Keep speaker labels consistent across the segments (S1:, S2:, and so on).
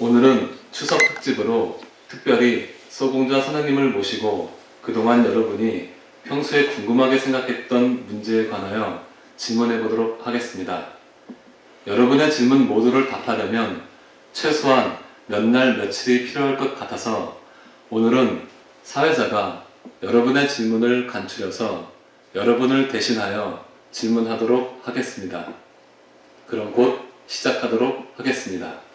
S1: 오늘은 추석 특집으로 특별히 소공자 선생님을 모시고 그동안 여러분이 평소에 궁금하게 생각했던 문제에 관하여 질문해 보도록 하겠습니다. 여러분의 질문 모두를 답하려면 최소한 몇 날 며칠이 필요할 것 같아서 오늘은 사회자가 여러분의 질문을 간추려서 여러분을 대신하여 질문하도록 하겠습니다. 그럼 곧 시작하도록 하겠습니다.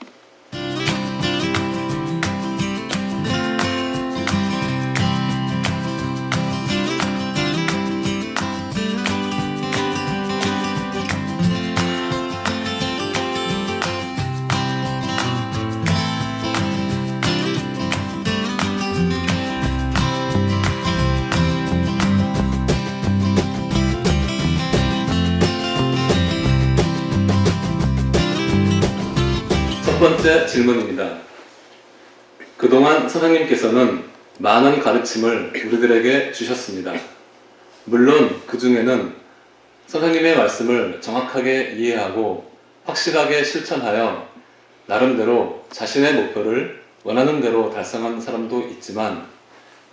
S1: 첫 번째 질문입니다. 그동안 선생님께서는 많은 가르침을 우리들에게 주셨습니다. 물론 그 중에는 선생님의 말씀을 정확하게 이해하고 확실하게 실천하여 나름대로 자신의 목표를 원하는 대로 달성한 사람도 있지만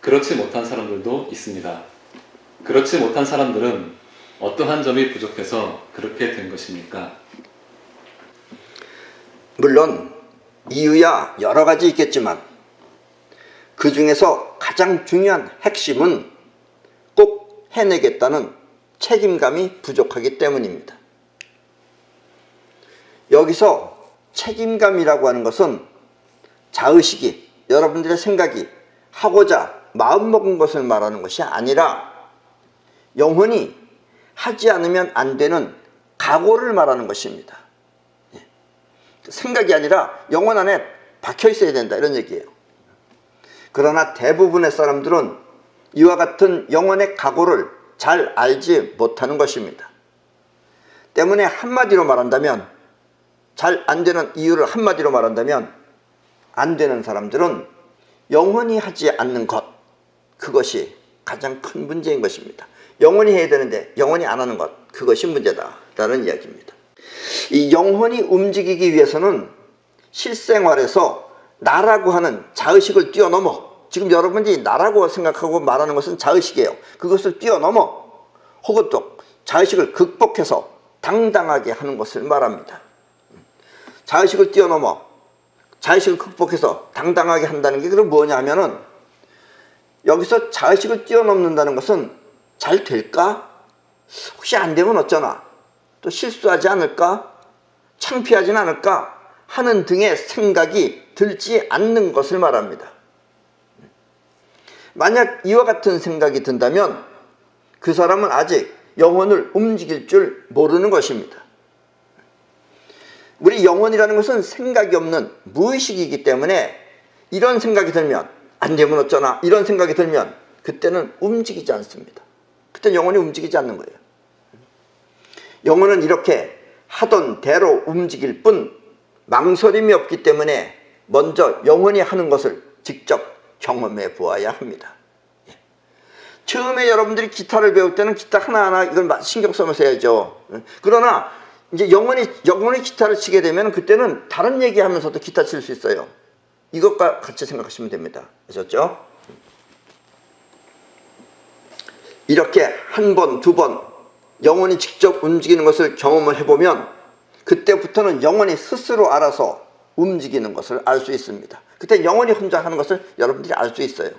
S1: 그렇지 못한 사람들도 있습니다. 그렇지 못한 사람들은 어떠한 점이 부족해서 그렇게 된 것입니까?
S2: 물론 이유야 여러 가지 있겠지만 그 중에서 가장 중요한 핵심은 꼭 해내겠다는 책임감이 부족하기 때문입니다. 여기서 책임감이라고 하는 것은 자의식이, 여러분들의 생각이 하고자 마음먹은 것을 말하는 것이 아니라 영원히 하지 않으면 안 되는 각오를 말하는 것입니다. 생각이 아니라 영혼 안에 박혀 있어야 된다, 이런 얘기예요. 그러나 대부분의 사람들은 이와 같은 영혼의 각오를 잘 알지 못하는 것입니다. 때문에 한마디로 말한다면, 잘 안 되는 이유를 한마디로 말한다면, 안 되는 사람들은 영원히 하지 않는 것, 그것이 가장 큰 문제인 것입니다. 영원히 해야 되는데 영원히 안 하는 것, 그것이 문제다라는 이야기입니다. 이 영혼이 움직이기 위해서는 실생활에서 나라고 하는 자의식을 뛰어넘어, 지금 여러분이 나라고 생각하고 말하는 것은 자의식이에요. 그것을 뛰어넘어 혹은 또 자의식을 극복해서 당당하게 하는 것을 말합니다. 자의식을 뛰어넘어 자의식을 극복해서 당당하게 한다는 게 그럼 뭐냐 하면은, 여기서 자의식을 뛰어넘는다는 것은 잘 될까? 혹시 안 되면 어쩌나? 또 실수하지 않을까? 창피하진 않을까? 하는 등의 생각이 들지 않는 것을 말합니다. 만약 이와 같은 생각이 든다면 그 사람은 아직 영혼을 움직일 줄 모르는 것입니다. 우리 영혼이라는 것은 생각이 없는 무의식이기 때문에 이런 생각이 들면 안 되면 어쩌나, 이런 생각이 들면 그때는 움직이지 않습니다. 그때는 영혼이 움직이지 않는 거예요. 영혼은 이렇게 하던 대로 움직일 뿐 망설임이 없기 때문에 먼저 영혼이 하는 것을 직접 경험해 보아야 합니다. 처음에 여러분들이 기타를 배울 때는 기타 하나하나 이걸 신경 쓰면서 해야죠. 그러나 이제 영혼이 기타를 치게 되면 그때는 다른 얘기하면서도 기타 칠 수 있어요. 이것과 같이 생각하시면 됩니다. 아셨죠? 이렇게 한 번, 두 번 영혼이 직접 움직이는 것을 경험을 해보면 그때부터는 영혼이 스스로 알아서 움직이는 것을 알 수 있습니다. 그때 영혼이 혼자 하는 것을 여러분들이 알 수 있어요.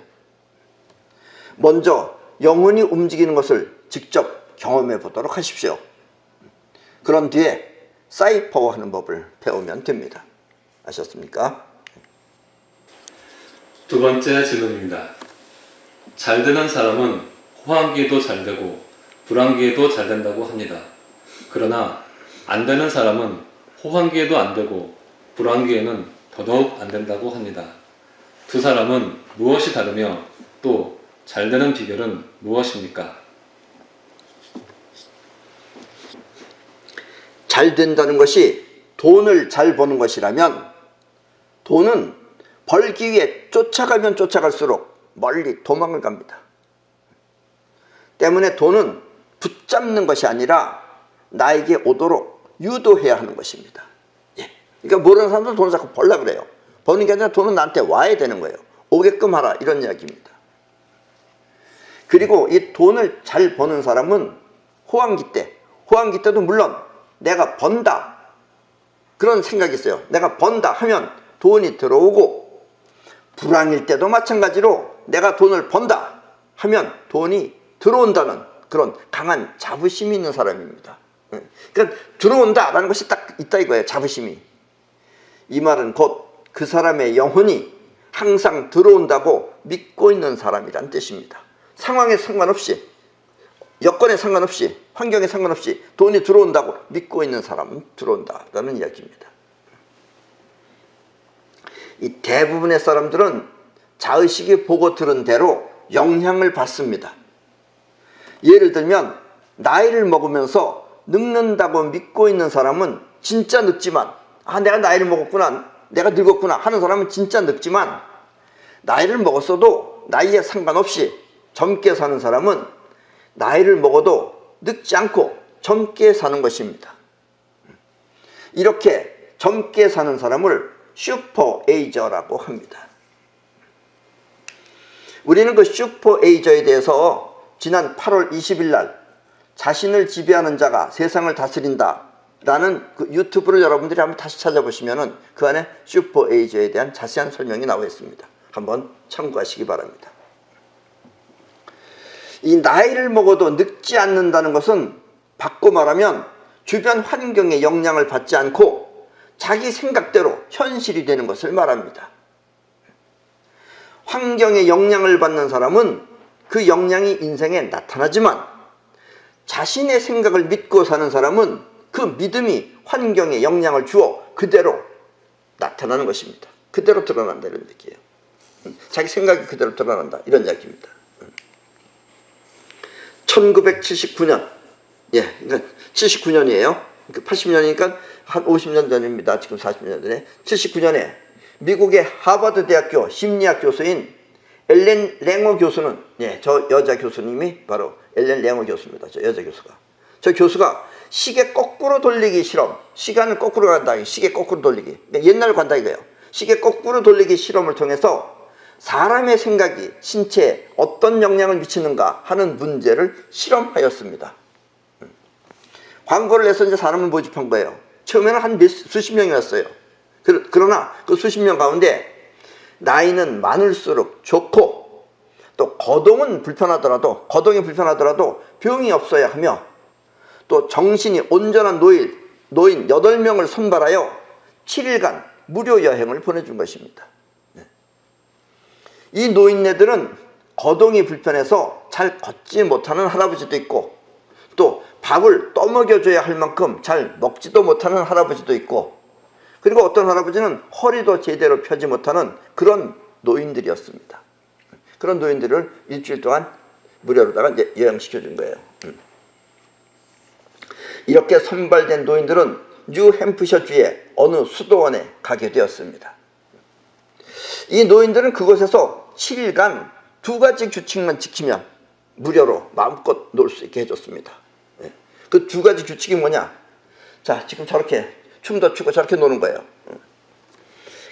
S2: 먼저 영혼이 움직이는 것을 직접 경험해 보도록 하십시오. 그런 뒤에 사이퍼 하는 법을 배우면 됩니다. 아셨습니까?
S1: 두 번째 질문입니다. 잘 되는 사람은 호황기에도 잘 되고 불황기에도 잘 된다고 합니다. 그러나 안 되는 사람은 호황기에도 안 되고 불황기에는 더더욱 안 된다고 합니다. 두 사람은 무엇이 다르며 또 잘 되는 비결은 무엇입니까?
S2: 잘 된다는 것이 돈을 잘 버는 것이라면 돈은 벌기 위해 쫓아가면 쫓아갈수록 멀리 도망을 갑니다. 때문에 돈은 붙잡는 것이 아니라 나에게 오도록 유도해야 하는 것입니다. 그러니까 모르는 사람들은 돈을 자꾸 벌려고 그래요. 버는 게 아니라 돈은 나한테 와야 되는 거예요. 오게끔 하라, 이런 이야기입니다. 그리고 이 돈을 잘 버는 사람은 호황기 때도 물론 내가 번다 그런 생각이 있어요. 내가 번다 하면 돈이 들어오고, 불황일 때도 마찬가지로 내가 돈을 번다 하면 돈이 들어온다는 그런 강한 자부심이 있는 사람입니다. 그러니까 들어온다라는 것이 딱 있다 이거예요. 자부심이. 이 말은 곧 그 사람의 영혼이 항상 들어온다고 믿고 있는 사람이란 뜻입니다. 상황에 상관없이, 여건에 상관없이, 환경에 상관없이 돈이 들어온다고 믿고 있는 사람은 들어온다라는 이야기입니다. 이 대부분의 사람들은 자의식이 보고 들은 대로 영향을 받습니다. 예를 들면 나이를 먹으면서 늙는다고 믿고 있는 사람은 진짜 늙지만, 내가 나이를 먹었구나, 내가 늙었구나 하는 사람은 진짜 늙지만, 나이를 먹었어도 나이에 상관없이 젊게 사는 사람은 나이를 먹어도 늙지 않고 젊게 사는 것입니다. 이렇게 젊게 사는 사람을 슈퍼에이저라고 합니다. 우리는 그 슈퍼에이저에 대해서 지난 8월 20일 날 자신을 지배하는 자가 세상을 다스린다 라는 그 유튜브를 여러분들이 한번 다시 찾아보시면은 그 안에 슈퍼에이저에 대한 자세한 설명이 나와 있습니다. 한번 참고하시기 바랍니다. 이 나이를 먹어도 늙지 않는다는 것은 바꿔 말하면 주변 환경의 영향을 받지 않고 자기 생각대로 현실이 되는 것을 말합니다. 환경의 영향을 받는 사람은 그 영향이 인생에 나타나지만, 자신의 생각을 믿고 사는 사람은 그 믿음이 환경에 영향을 주어 그대로 나타나는 것입니다. 그대로 드러난다, 이런 얘기예요. 자기 생각이 그대로 드러난다, 이런 이야기입니다. 1979년, 그러니까 79년이에요. 80년이니까 한 50년 전입니다. 지금 40년 전에. 79년에 미국의 하버드 대학교 심리학 교수인 엘렌 랭어 교수는, 저 여자 교수님이 바로 엘렌 랭어 교수입니다. 저 여자 교수가. 저 교수가 시계 거꾸로 돌리기 실험, 시간을 거꾸로 간다, 시계 거꾸로 돌리기, 옛날로 간다 이거예요. 시계 거꾸로 돌리기 실험을 통해서 사람의 생각이 신체에 어떤 영향을 미치는가 하는 문제를 실험하였습니다. 광고를 내서 이제 사람을 모집한 거예요. 처음에는 한 수십 명이 왔어요. 그러나 그 수십 명 가운데 나이는 많을수록 좋고, 또 거동이 불편하더라도 병이 없어야 하며, 또 정신이 온전한 노인 8명을 선발하여 7일간 무료 여행을 보내준 것입니다. 이 노인네들은 거동이 불편해서 잘 걷지 못하는 할아버지도 있고, 또 밥을 떠먹여줘야 할 만큼 잘 먹지도 못하는 할아버지도 있고, 그리고 어떤 할아버지는 허리도 제대로 펴지 못하는 그런 노인들이었습니다. 그런 노인들을 일주일 동안 무료로다가 여행시켜준 거예요. 이렇게 선발된 노인들은 뉴햄프셔주의 어느 수도원에 가게 되었습니다. 이 노인들은 그곳에서 7일간 2가지 규칙만 지키면 무료로 마음껏 놀 수 있게 해줬습니다. 그 2가지 규칙이 뭐냐? 자, 지금 저렇게 춤도 추고 저렇게 노는 거예요.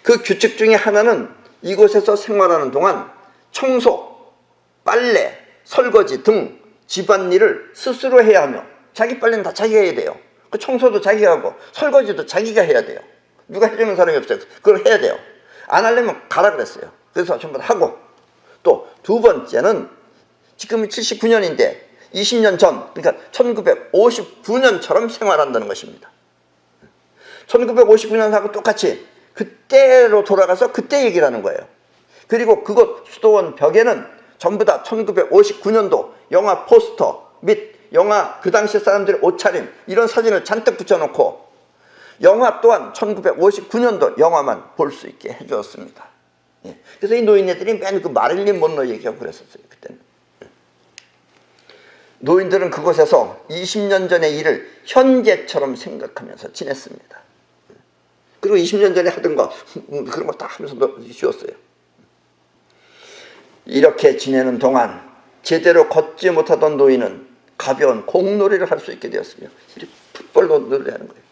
S2: 그 규칙 중에 하나는 이곳에서 생활하는 동안 청소, 빨래, 설거지 등 집안일을 스스로 해야 하며, 자기 빨래는 다 자기가 해야 돼요. 그 청소도 자기가 하고 설거지도 자기가 해야 돼요. 누가 해주는 사람이 없어요. 그걸 해야 돼요. 안 하려면 가라 그랬어요. 그래서 전부 다 하고, 또 2번째는 지금이 79년인데 20년 전, 그러니까 1959년처럼 생활한다는 것입니다. 1959년하고 똑같이 그때로 돌아가서 그때 얘기를 하는 거예요. 그리고 그곳 수도원 벽에는 전부 다 1959년도 영화 포스터 및 영화 그 당시 사람들의 옷차림 이런 사진을 잔뜩 붙여놓고, 영화 또한 1959년도 영화만 볼 수 있게 해주었습니다. 그래서 이 노인네들이 맨 그 마릴린 먼로 얘기하고 그랬었어요. 그때는. 노인들은 그곳에서 20년 전의 일을 현재처럼 생각하면서 지냈습니다. 그리고 20년 전에 하던 거 그런 거 다 하면서 쉬었어요. 이렇게 지내는 동안 제대로 걷지 못하던 노인은 가벼운 공놀이를 할 수 있게 되었으며, 풋볼 놀이를 하는 거예요.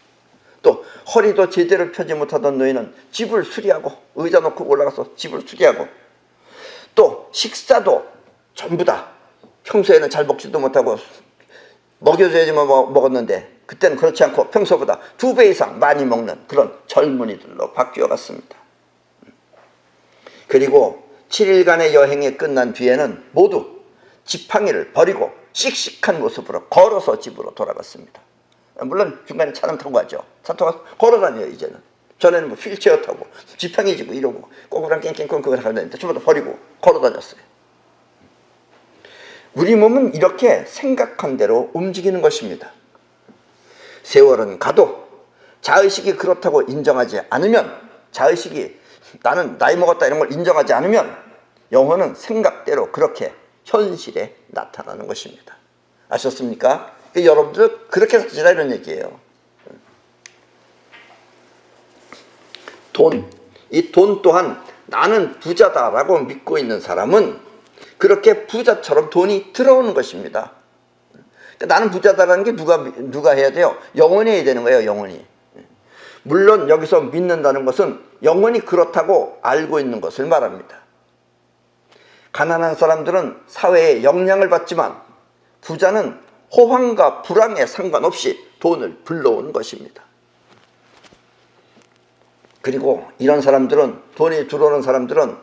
S2: 또 허리도 제대로 펴지 못하던 노인은 집을 수리하고 의자 놓고 올라가서 집을 수리하고 또 식사도 전부 다 평소에는 잘 먹지도 못하고 먹여줘야지만 먹었는데 그때는 그렇지 않고 평소보다 2배 이상 많이 먹는 그런 젊은이들로 바뀌어 갔습니다. 그리고 7일간의 여행이 끝난 뒤에는 모두 지팡이를 버리고 씩씩한 모습으로 걸어서 집으로 돌아갔습니다. 물론 중간에 차는 타고 가죠. 차 타고 가서 걸어 다녀요. 이제는. 전에는 뭐 휠체어 타고 지팡이 지고 이러고 꼬부랑 깽깽ቆ 그걸 하고 다녔는데 전부 다 버리고 걸어 다녔어요. 우리 몸은 이렇게 생각한 대로 움직이는 것입니다. 세월은 가도 자의식이 그렇다고 인정하지 않으면, 자의식이 나는 나이 먹었다 이런 걸 인정하지 않으면 영혼은 생각대로 그렇게 현실에 나타나는 것입니다. 아셨습니까? 여러분들 그렇게 사시라 이런 얘기예요. 이 돈 또한 나는 부자다라고 믿고 있는 사람은 그렇게 부자처럼 돈이 들어오는 것입니다. 나는 부자다라는 게 누가 해야 돼요? 영혼이 해야 되는 거예요. 영혼이. 물론 여기서 믿는다는 것은 영혼이 그렇다고 알고 있는 것을 말합니다. 가난한 사람들은 사회에 영향을 받지만 부자는 호황과 불황에 상관없이 돈을 불러오는 것입니다. 그리고 이런 사람들은, 돈이 들어오는 사람들은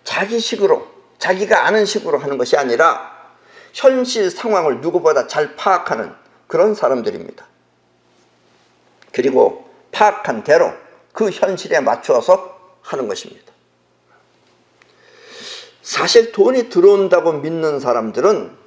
S2: 자기 식으로, 자기가 아는 식으로 하는 것이 아니라 현실 상황을 누구보다 잘 파악하는 그런 사람들입니다. 그리고 파악한 대로 그 현실에 맞추어서 하는 것입니다. 사실 돈이 들어온다고 믿는 사람들은,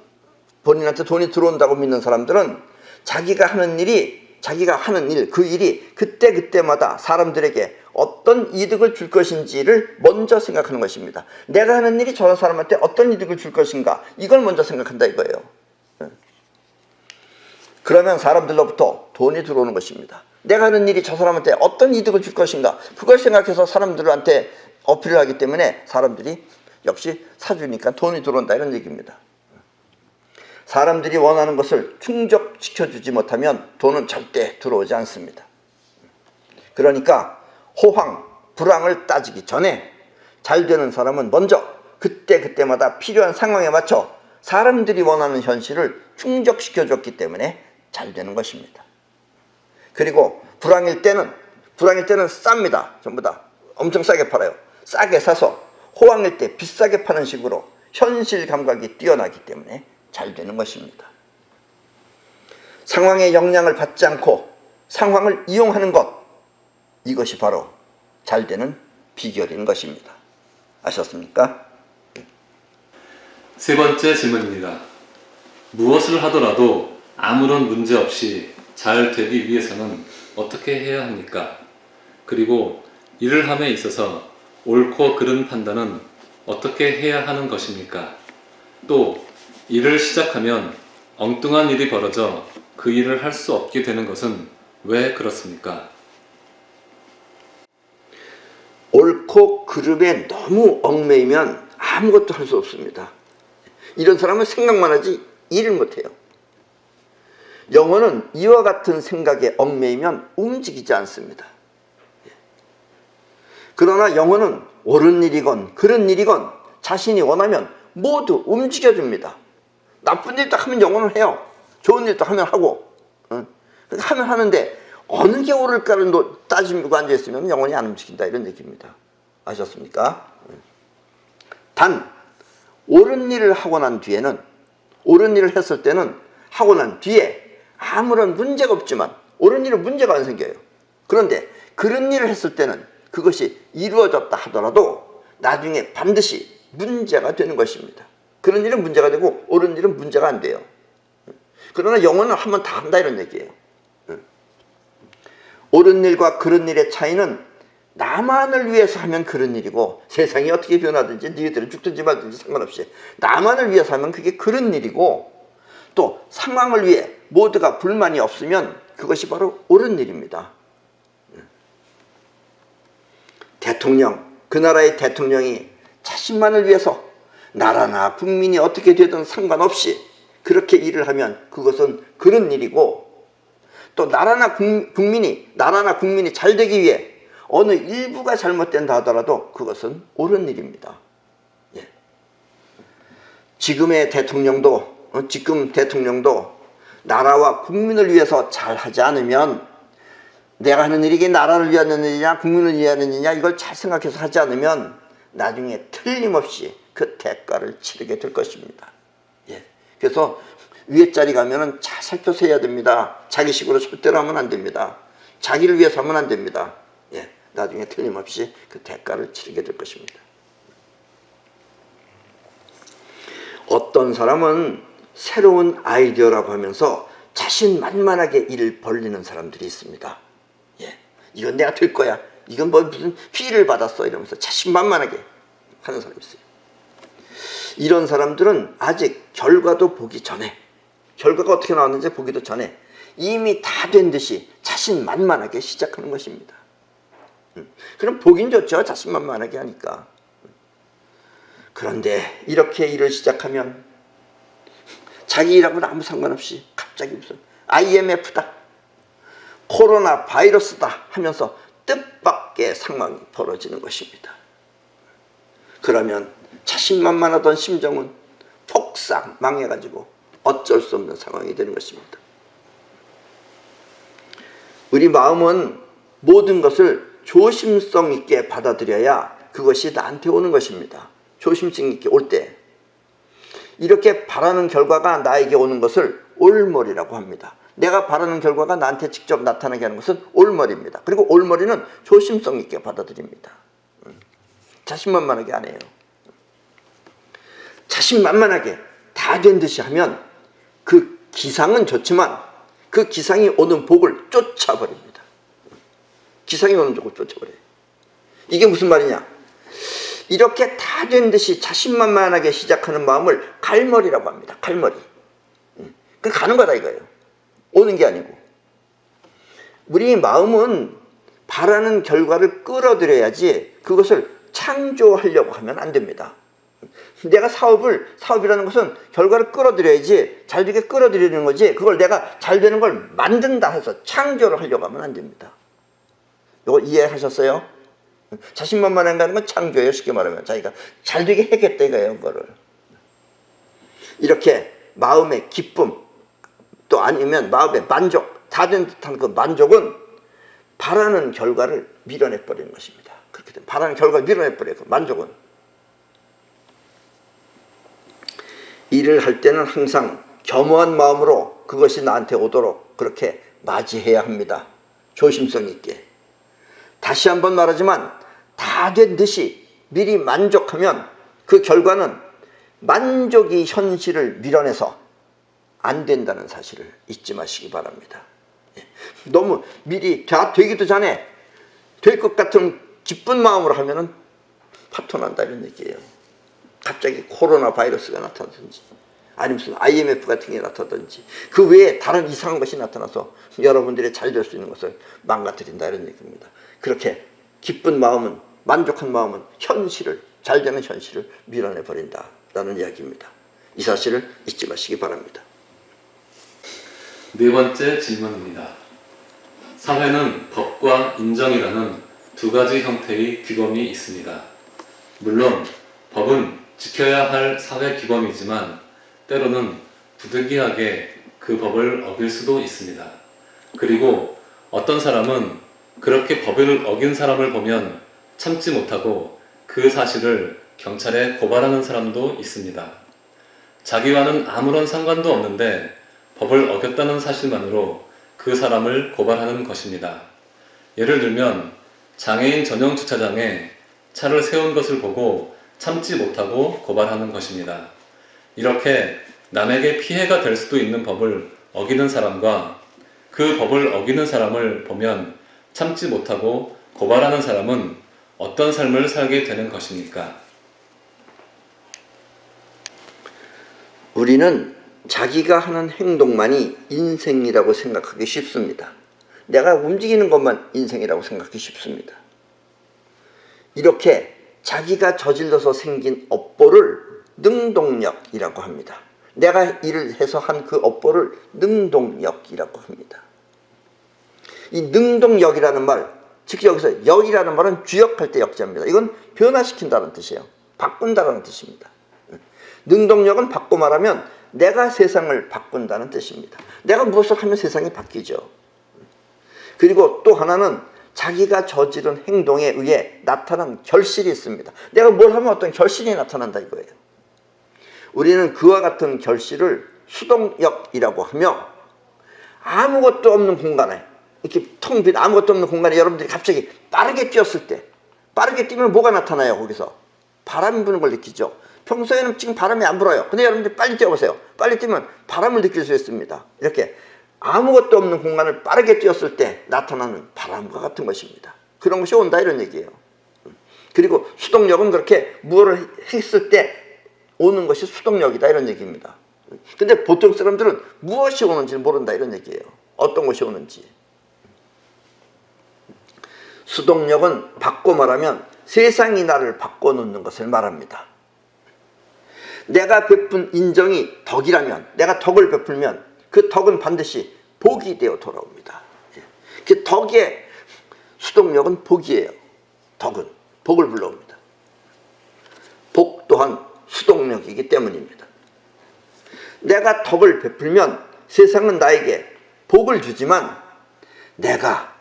S2: 본인한테 돈이 들어온다고 믿는 사람들은 자기가 하는 일, 그 일이 그때그때마다 사람들에게 어떤 이득을 줄 것인지를 먼저 생각하는 것입니다. 내가 하는 일이 저 사람한테 어떤 이득을 줄 것인가, 이걸 먼저 생각한다 이거예요. 그러면 사람들로부터 돈이 들어오는 것입니다. 내가 하는 일이 저 사람한테 어떤 이득을 줄 것인가, 그걸 생각해서 사람들한테 어필을 하기 때문에 사람들이 역시 사주니까 돈이 들어온다 이런 얘기입니다. 사람들이 원하는 것을 충족시켜주지 못하면 돈은 절대 들어오지 않습니다. 그러니까 호황, 불황을 따지기 전에 잘 되는 사람은 먼저 그때그때마다 필요한 상황에 맞춰 사람들이 원하는 현실을 충족시켜줬기 때문에 잘 되는 것입니다. 그리고 불황일 때는 쌉니다. 전부 다 엄청 싸게 팔아요. 싸게 사서 호황일 때 비싸게 파는 식으로 현실 감각이 뛰어나기 때문에 잘 되는 것입니다. 상황의 영향을 받지 않고 상황을 이용하는 것, 이것이 바로 잘 되는 비결인 것입니다. 아셨습니까?
S1: 세 번째 질문입니다. 무엇을 하더라도 아무런 문제 없이 잘 되기 위해서는 어떻게 해야 합니까? 그리고 일을 함에 있어서 옳고 그른 판단은 어떻게 해야 하는 것입니까? 또 일을 시작하면 엉뚱한 일이 벌어져 그 일을 할 수 없게 되는 것은 왜 그렇습니까?
S2: 옳고 그름에 너무 얽매이면 아무것도 할 수 없습니다. 이런 사람은 생각만 하지 일을 못해요. 영혼은 이와 같은 생각에 얽매이면 움직이지 않습니다. 그러나 영혼은 옳은 일이건 그른 일이건 자신이 원하면 모두 움직여줍니다. 나쁜 일도 하면 영혼은 해요. 좋은 일도 하면 하고, 하면 하는데 어느 게 옳을까를 따지고 앉아있으면 영혼이 안 움직인다 이런 얘기입니다. 아셨습니까? 단 옳은 일을 하고 난 뒤에는, 옳은 일을 했을 때는 하고 난 뒤에 아무런 문제가 없지만 옳은 일은 문제가 안 생겨요. 그런데 그런 일을 했을 때는 그것이 이루어졌다 하더라도 나중에 반드시 문제가 되는 것입니다. 그런 일은 문제가 되고 옳은 일은 문제가 안 돼요. 그러나 영혼은 하면 다 한다 이런 얘기예요. 옳은 일과 그런 일의 차이는 나만을 위해서 하면 그런 일이고, 세상이 어떻게 변하든지 너희들은 죽든지 말든지 상관없이 나만을 위해서 하면 그게 그런 일이고, 또 상황을 위해 모두가 불만이 없으면 그것이 바로 옳은 일입니다. 대통령, 그 나라의 대통령이 자신만을 위해서 나라나 국민이 어떻게 되든 상관없이 그렇게 일을 하면 그것은 그런 일이고, 또 나라나 국민이 잘 되기 위해 어느 일부가 잘못된다 하더라도 그것은 옳은 일입니다. 예. 지금 대통령도 나라와 국민을 위해서 잘하지 않으면, 내가 하는 일이 이게 나라를 위하는 일이냐 국민을 위하는 일이냐 이걸 잘 생각해서 하지 않으면 나중에 틀림없이 그 대가를 치르게 될 것입니다. 예. 그래서 위에 자리 가면은 잘 살펴서 해야 됩니다. 자기식으로 절대로 하면 안 됩니다. 자기를 위해서 하면 안 됩니다. 예. 나중에 틀림없이 그 대가를 치르게 될 것입니다. 어떤 사람은 새로운 아이디어라고 하면서 자신만만하게 일을 벌리는 사람들이 있습니다. 예, 이건 내가 될 거야. 이건 뭐 무슨 피를 받았어 이러면서 자신만만하게 하는 사람이 있어요. 이런 사람들은 아직 결과도 보기 전에, 결과가 어떻게 나왔는지 보기도 전에 이미 다 된 듯이 자신만만하게 시작하는 것입니다. 그럼 보긴 좋죠. 자신만만하게 하니까. 그런데 이렇게 일을 시작하면 자기 일하고는 아무 상관없이 갑자기 무슨 IMF다, 코로나 바이러스다 하면서 뜻밖의 상황이 벌어지는 것입니다. 그러면 자신만만하던 심정은 폭삭 망해가지고 어쩔 수 없는 상황이 되는 것입니다. 우리 마음은 모든 것을 조심성 있게 받아들여야 그것이 나한테 오는 것입니다. 조심성 있게 올 때 이렇게 바라는 결과가 나에게 오는 것을 올머리라고 합니다. 내가 바라는 결과가 나한테 직접 나타나게 하는 것은 올머리입니다. 그리고 올머리는 조심성 있게 받아들입니다. 자신만만하게 안 해요. 자신만만하게 다 된 듯이 하면 그 기상은 좋지만 그 기상이 오는 복을 쫓아버립니다. 기상이 오는 복을 쫓아버려요. 이게 무슨 말이냐? 이렇게 다 된 듯이 자신만만하게 시작하는 마음을 갈머리라고 합니다. 갈머리. 그 가는 거다 이거예요. 오는 게 아니고. 우리 마음은 바라는 결과를 끌어들여야지 그것을 창조하려고 하면 안 됩니다. 내가 사업이라는 것은 결과를 끌어들여야지, 잘 되게 끌어들이는 거지, 그걸 내가 잘 되는 걸 만든다 해서 창조를 하려고 하면 안 됩니다. 이거 이해하셨어요? 자신만만한다는 건 창조예요. 쉽게 말하면 자기가 잘 되게 해야겠다 이거예요. 그거를 이렇게 마음의 기쁨, 또 아니면 마음의 만족, 다 된 듯한 그 만족은 바라는 결과를 밀어내버리는 것입니다. 그렇게 되면 바라는 결과를 밀어내버려요. 그 만족은. 일을 할 때는 항상 겸허한 마음으로 그것이 나한테 오도록 그렇게 맞이해야 합니다. 조심성 있게. 다시 한번 말하지만 다 된 듯이 미리 만족하면 그 결과는 만족이 현실을 밀어내서 안 된다는 사실을 잊지 마시기 바랍니다. 너무 미리 다 되기도 전에 될 것 같은 기쁜 마음으로 하면은 파토난다 이런 얘기예요. 갑자기 코로나 바이러스가 나타나든지 아니면 무슨 IMF 같은 게 나타나든지 그 외에 다른 이상한 것이 나타나서 여러분들이 잘 될 수 있는 것을 망가뜨린다 이런 얘기입니다. 그렇게 기쁜 마음은, 만족한 마음은 현실을, 잘 되는 현실을 밀어내버린다라는 이야기입니다. 이 사실을 잊지 마시기 바랍니다.
S1: 네 번째 질문입니다. 사회는 법과 인정이라는 두 가지 형태의 규범이 있습니다. 물론 법은 지켜야 할 사회 규범이지만 때로는 부득이하게 그 법을 어길 수도 있습니다. 그리고 어떤 사람은 그렇게 법을 어긴 사람을 보면 참지 못하고 그 사실을 경찰에 고발하는 사람도 있습니다. 자기와는 아무런 상관도 없는데 법을 어겼다는 사실만으로 그 사람을 고발하는 것입니다. 예를 들면 장애인 전용 주차장에 차를 세운 것을 보고 참지 못하고 고발하는 것입니다. 이렇게 남에게 피해가 될 수도 있는 법을 어기는 사람과 그 법을 어기는 사람을 보면 참지 못하고 고발하는 사람은 어떤 삶을 살게 되는 것입니까?
S2: 우리는 자기가 하는 행동만이 인생이라고 생각하기 쉽습니다. 내가 움직이는 것만 인생이라고 생각하기 쉽습니다. 이렇게 자기가 저질러서 생긴 업보를 능동력이라고 합니다. 내가 일을 해서 한 그 업보를 능동력이라고 합니다. 이 능동역이라는 말, 즉 여기서 역이라는 말은 주역할 때 역자입니다. 이건 변화시킨다는 뜻이에요. 바꾼다는 뜻입니다. 능동역은 바꿔 말하면 내가 세상을 바꾼다는 뜻입니다. 내가 무엇을 하면 세상이 바뀌죠. 그리고 또 하나는 자기가 저지른 행동에 의해 나타난 결실이 있습니다. 내가 뭘 하면 어떤 결실이 나타난다 이거예요. 우리는 그와 같은 결실을 수동역이라고 하며, 아무것도 없는 공간에, 이렇게 텅 빈 아무것도 없는 공간에 여러분들이 갑자기 빠르게 뛰었을 때, 빠르게 뛰면 뭐가 나타나요? 거기서 바람이 부는 걸 느끼죠. 평소에는 지금 바람이 안 불어요. 근데 여러분들이 빨리 뛰어보세요. 빨리 뛰면 바람을 느낄 수 있습니다. 이렇게 아무것도 없는 공간을 빠르게 뛰었을 때 나타나는 바람과 같은 것입니다. 그런 것이 온다 이런 얘기예요. 그리고 수동력은 그렇게 무엇을 했을 때 오는 것이 수동력이다 이런 얘기입니다. 근데 보통 사람들은 무엇이 오는지 모른다 이런 얘기예요. 어떤 것이 오는지. 수동력은 바꿔 말하면 세상이 나를 바꿔놓는 것을 말합니다. 내가 베푼 인정이 덕이라면, 내가 덕을 베풀면 그 덕은 반드시 복이 되어 돌아옵니다. 그 덕의 수동력은 복이에요. 덕은 복을 불러옵니다. 복 또한 수동력이기 때문입니다. 내가 덕을 베풀면 세상은 나에게 복을 주지만, 내가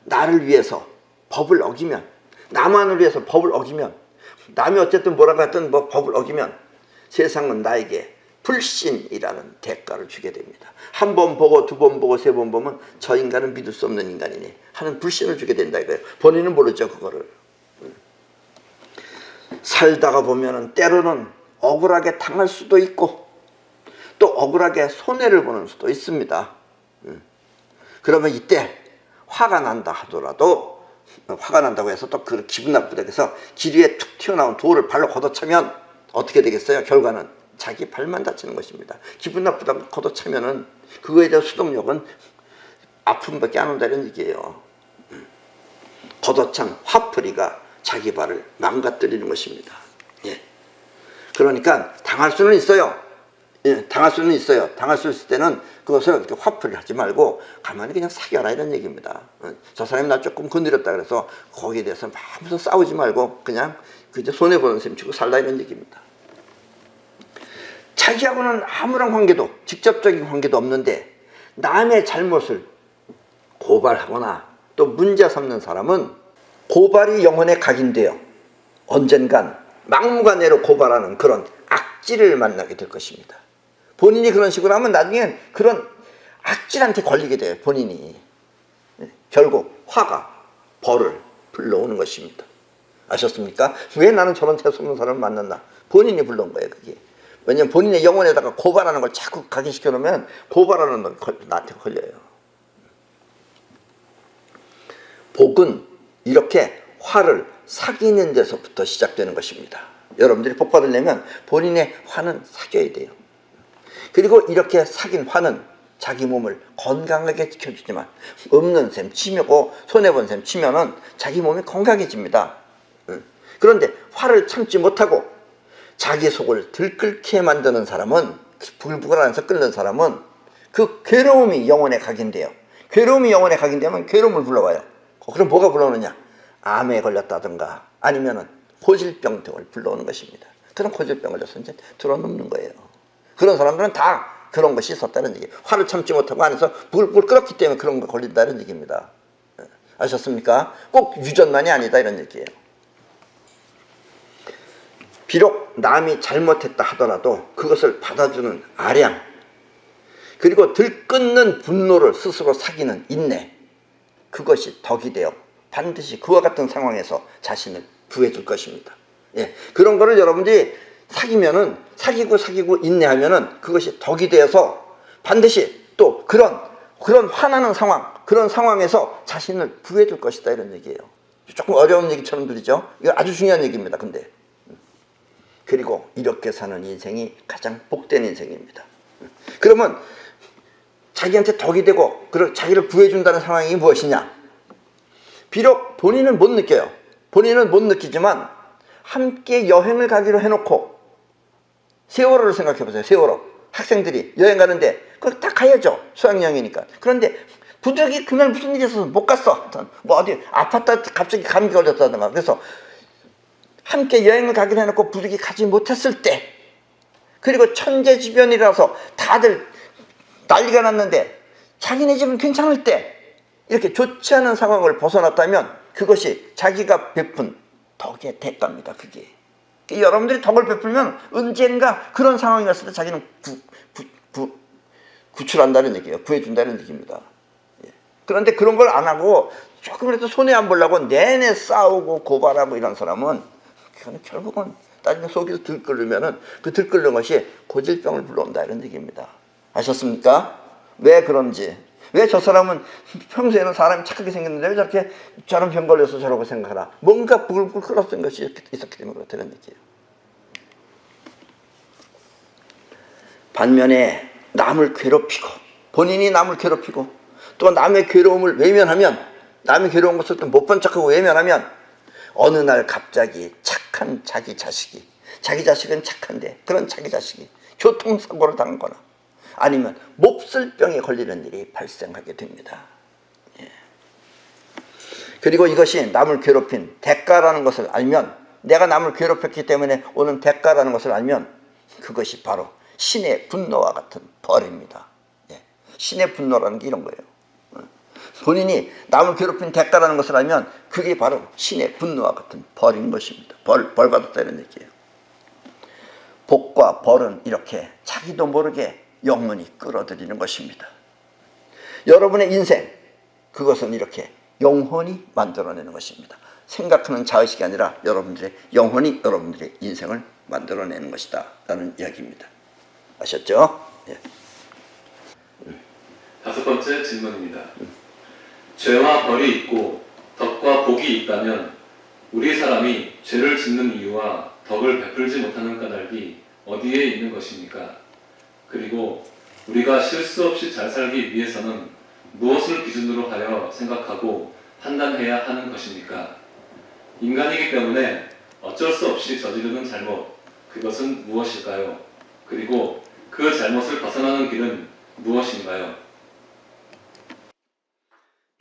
S2: 나를 위해서 법을 어기면, 나만을 위해서 법을 어기면, 남이 어쨌든 뭐라고 했든 뭐 법을 어기면 세상은 나에게 불신이라는 대가를 주게 됩니다. 한 번 보고 두 번 보고 세 번 보면 저 인간은 믿을 수 없는 인간이니 하는 불신을 주게 된다 이거예요. 본인은 모르죠 그거를. 살다가 보면은 때로는 억울하게 당할 수도 있고 또 억울하게 손해를 보는 수도 있습니다. 그러면 이때 화가 난다 하더라도, 화가 난다고 해서 또 그 기분 나쁘다고 해서 길 위에 툭 튀어나온 돌을 발로 걷어차면 어떻게 되겠어요? 결과는 자기 발만 다치는 것입니다. 기분 나쁘다고 걷어차면은 그거에 대한 수동력은 아픔밖에 안 온다 이런 얘기예요. 걷어찬 화풀이가 자기 발을 망가뜨리는 것입니다. 예. 그러니까 당할 수는 있어요. 예, 당할 수는 있어요. 당할 수 있을 때는 그것을 이렇게 화풀이를 하지 말고 가만히 그냥 사겨라 이런 얘기입니다. 저 사람이 나 조금 건드렸다 그래서 거기에 대해서 막 무슨 싸우지 말고 그냥 그저 손해보는 셈 치고 살라 이런 얘기입니다. 자기하고는 아무런 관계도, 직접적인 관계도 없는데 남의 잘못을 고발하거나 또 문제 삼는 사람은 고발이 영혼에 각인되어 언젠간 막무가내로 고발하는 그런 악질을 만나게 될 것입니다. 본인이 그런 식으로 하면 나중엔 그런 악질한테 걸리게 돼요. 본인이. 결국 화가 벌을 불러오는 것입니다. 아셨습니까? 왜 나는 저런 재수없는 사람을 만났나? 본인이 불러온 거예요 그게. 왜냐면 본인의 영혼에다가 고발하는 걸 자꾸 각인시켜 놓으면 고발하는 놈이 나한테 걸려요. 복은 이렇게 화를 사귀는 데서부터 시작되는 것입니다. 여러분들이 복 받으려면 본인의 화는 사귀어야 돼요. 그리고 이렇게 사귄 화는 자기 몸을 건강하게 지켜주지만, 없는 셈 치고 손해본 셈 치면은 자기 몸이 건강해집니다. 그런데 화를 참지 못하고 자기 속을 들끓게 만드는 사람은, 부글부글하면서 끓는 사람은 그 괴로움이 영혼에 각인돼요. 괴로움이 영혼에 각인되면 괴로움을 불러와요. 그럼 뭐가 불러오느냐? 암에 걸렸다든가 아니면은 고질병 등을 불러오는 것입니다. 그런 고질병을 져서 이제 들어눕는 거예요. 그런 사람들은 다 그런 것이 있었다는 얘기예요. 화를 참지 못하고 안에서 부글부글 끓었기 때문에 그런 거 걸린다는 얘기입니다. 아셨습니까? 꼭 유전만이 아니다 이런 얘기예요. 비록 남이 잘못했다 하더라도 그것을 받아주는 아량, 그리고 들끓는 분노를 스스로 사귀는 인내, 그것이 덕이 되어 반드시 그와 같은 상황에서 자신을 구해줄 것입니다. 예, 그런 거를 여러분들이 사귀면은, 사귀고 인내하면은 그것이 덕이 되어서 반드시 또 그런 화나는 상황, 그런 상황에서 자신을 구해줄 것이다 이런 얘기예요. 조금 어려운 얘기처럼 들리죠? 이거 아주 중요한 얘기입니다. 근데 그리고 이렇게 사는 인생이 가장 복된 인생입니다. 그러면 자기한테 덕이 되고 자기를 구해준다는 상황이 무엇이냐? 비록 본인은 못 느껴요. 본인은 못 느끼지만 함께 여행을 가기로 해놓고, 세월호를 생각해보세요. 세월호 학생들이 여행 가는데 그거 다 가야죠. 수학여행이니까. 그런데 부득이 그날 무슨 일이 있어서 못 갔어. 뭐 어디 아팠다 갑자기 감기 걸렸다든가. 그래서 함께 여행을 가기로 해놓고 부득이 가지 못했을 때, 그리고 천재지변이라서 다들 난리가 났는데 자기네 집은 괜찮을 때 이렇게 좋지 않은 상황을 벗어났다면 그것이 자기가 베푼 덕의 대가입니다. 그게 여러분들이 덕을 베풀면 언젠가 그런 상황이 왔을 때 자기는 구출한다는 얘기예요. 구해준다는 얘기입니다. 예. 그런데 그런 걸 안 하고 조금이라도 손해 안 보려고 내내 싸우고 고발하고 이런 사람은 그건 결국은 나중에 속에서 들끓으면은 그 들끓는 것이 고질병을 불러온다 이런 얘기입니다. 아셨습니까? 왜 그런지, 왜 저 사람은 평소에는 사람이 착하게 생겼는데 왜 저렇게 저런 병 걸려서 저러고 생각하나, 뭔가 불 끌었던 것이 있었기 때문에 그렇다는 얘기예요. 반면에 남을 괴롭히고 본인이 남을 괴롭히고 또 남의 괴로움을 외면하면, 남의 괴로운 것을 또 못 본 척하고 외면하면 어느 날 갑자기 착한 자기 자식은 착한데 그런 자기 자식이 교통사고를 당하거나 아니면 몹쓸 병에 걸리는 일이 발생하게 됩니다. 예. 그리고 이것이 남을 괴롭힌 대가라는 것을 알면, 내가 남을 괴롭혔기 때문에 오는 대가라는 것을 알면 그것이 바로 신의 분노와 같은 벌입니다. 예. 신의 분노라는 게 이런 거예요. 본인이 남을 괴롭힌 대가라는 것을 알면 그게 바로 신의 분노와 같은 벌인 것입니다. 벌 받았다 이런 얘기예요. 복과 벌은 이렇게 자기도 모르게 영원히 끌어들이는 것입니다. 여러분의 인생, 그것은 이렇게 영혼이 만들어내는 것입니다. 생각하는 자의식이 아니라 여러분들의 영혼이 여러분들의 인생을 만들어내는 것이다 라는 이야기입니다. 아셨죠? 예.
S1: 5번째 질문입니다. 죄와 벌이 있고 덕과 복이 있다면 우리 사람이 죄를 짓는 이유와 덕을 베풀지 못하는 까닭이 어디에 있는 것입니까? 그리고 우리가 실수 없이 잘 살기 위해서는 무엇을 기준으로 하여 생각하고 판단해야 하는 것입니까? 인간이기 때문에 어쩔 수 없이 저지르는 잘못, 그것은 무엇일까요? 그리고 그 잘못을 벗어나는 길은 무엇인가요?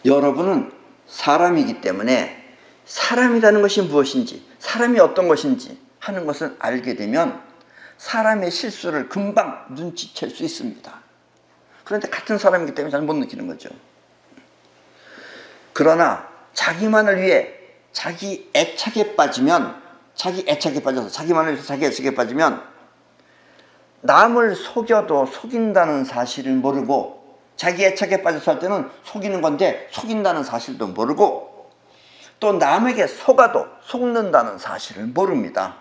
S2: 여러분은 사람이기 때문에 사람이라는 것이 무엇인지, 사람이 어떤 것인지 하는 것을 알게 되면 사람의 실수를 금방 눈치챌 수 있습니다. 그런데 같은 사람이기 때문에 잘 못 느끼는 거죠. 그러나 자기만을 위해 자기 애착에 빠지면, 자기 애착에 빠져서 자기만을 위해서 자기 애착에 빠지면 남을 속여도 속인다는 사실을 모르고, 자기 애착에 빠져서 할 때는 속이는 건데 속인다는 사실도 모르고, 또 남에게 속아도 속는다는 사실을 모릅니다.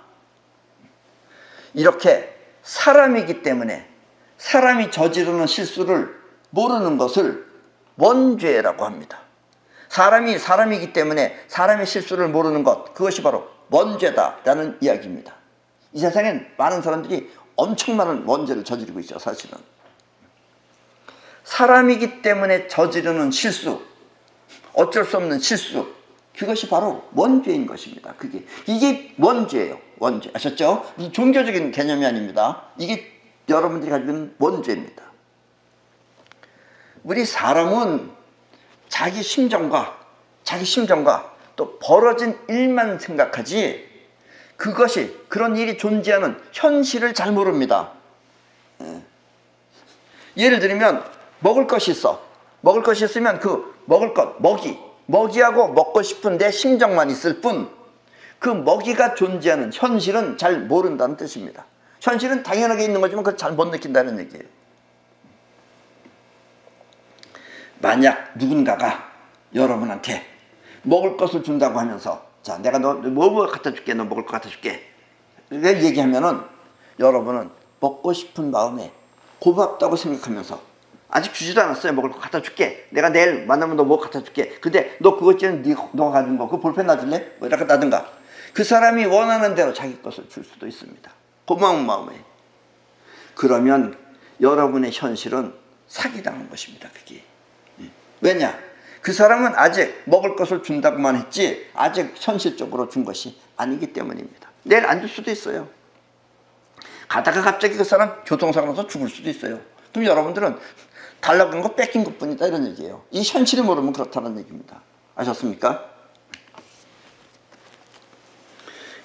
S2: 이렇게 사람이기 때문에 사람이 저지르는 실수를 모르는 것을 원죄라고 합니다. 사람이 사람이기 때문에 사람의 실수를 모르는 것, 그것이 바로 원죄다라는 이야기입니다. 이 세상엔 많은 사람들이 엄청 많은 원죄를 저지르고 있죠. 사실은 사람이기 때문에 저지르는 실수, 어쩔 수 없는 실수, 그것이 바로 원죄인 것입니다. 이게 원죄예요. 원죄. 아셨죠? 무슨 종교적인 개념이 아닙니다. 이게 여러분들이 가지고 있는 원죄입니다. 우리 사람은 자기 심정과 또 벌어진 일만 생각하지, 그것이, 그런 일이 존재하는 현실을 잘 모릅니다. 예를 들면 먹을 것이 있어. 먹을 것이 있으면 그 먹을 것, 먹이하고 먹고 싶은 내 심정만 있을 뿐, 그 먹이가 존재하는 현실은 잘 모른다는 뜻입니다. 현실은 당연하게 있는 거지만 그걸 잘 못 느낀다는 얘기예요. 만약 누군가가 여러분한테 먹을 것을 준다고 하면서, 자, 내가 너 뭐 갖다 줄게, 너 먹을 거 갖다 줄게, 이렇게 얘기하면은 여러분은 먹고 싶은 마음에 고맙다고 생각하면서, 아직 주지도 않았어요. 먹을 거 갖다 줄게, 내가 내일 만나면 너 뭐 갖다 줄게, 근데 너 그것 때문에 너가 가진 거, 그 볼펜 놔줄래? 뭐 이렇게 놔든가. 그 사람이 원하는 대로 자기 것을 줄 수도 있습니다. 고마운 마음에. 그러면 여러분의 현실은 사기당한 것입니다. 그게. 왜냐? 그 사람은 아직 먹을 것을 준다고만 했지 아직 현실적으로 준 것이 아니기 때문입니다. 내일 안 줄 수도 있어요. 가다가 갑자기 그 사람 교통사고 나서 죽을 수도 있어요. 그럼 여러분들은 달라고 한 거 뺏긴 것뿐이다 이런 얘기예요. 이 현실을 모르면 그렇다는 얘기입니다. 아셨습니까?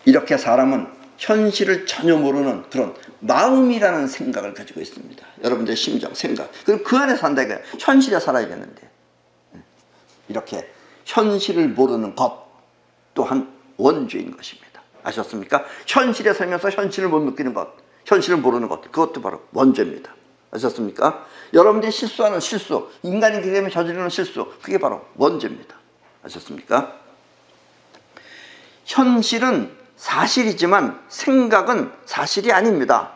S2: 이렇게 사람은 현실을 전혀 모르는 그런 마음이라는 생각을 가지고 있습니다. 여러분들의 심정, 생각. 그럼 그 안에 산다 이거예요. 현실에 살아야겠는데. 이렇게 현실을 모르는 것 또한 원죄인 것입니다. 아셨습니까? 현실에 살면서 현실을 못 느끼는 것, 현실을 모르는 것, 그것도 바로 원죄입니다. 아셨습니까? 여러분들이 실수하는 실수, 인간이 그렇게 되면 저지르는 실수, 그게 바로 원죄입니다. 아셨습니까? 현실은 사실이지만 생각은 사실이 아닙니다.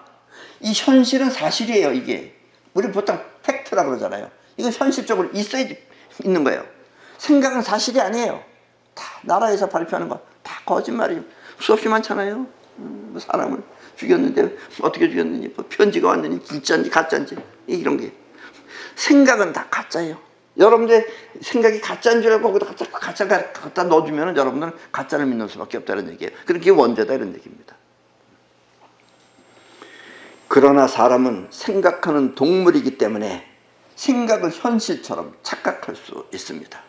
S2: 이 현실은 사실이에요. 이게 우리 보통 팩트라고 그러잖아요. 이건 현실적으로 있어야 있는 거예요. 생각은 사실이 아니에요. 다 나라에서 발표하는 거 다 거짓말이에요. 수없이 많잖아요. 사람을 죽였는데 어떻게 죽였는지, 뭐 편지가 왔느니 진짜인지 가짜인지, 이런 게. 생각은 다 가짜예요. 여러분들 생각이 가짜인 줄 알고 거기다 가짜 갖다 넣어주면 여러분들은 가짜를 믿는 수밖에 없다는 얘기예요. 그게 원죄다 이런 얘기입니다. 그러나 사람은 생각하는 동물이기 때문에 생각을 현실처럼 착각할 수 있습니다.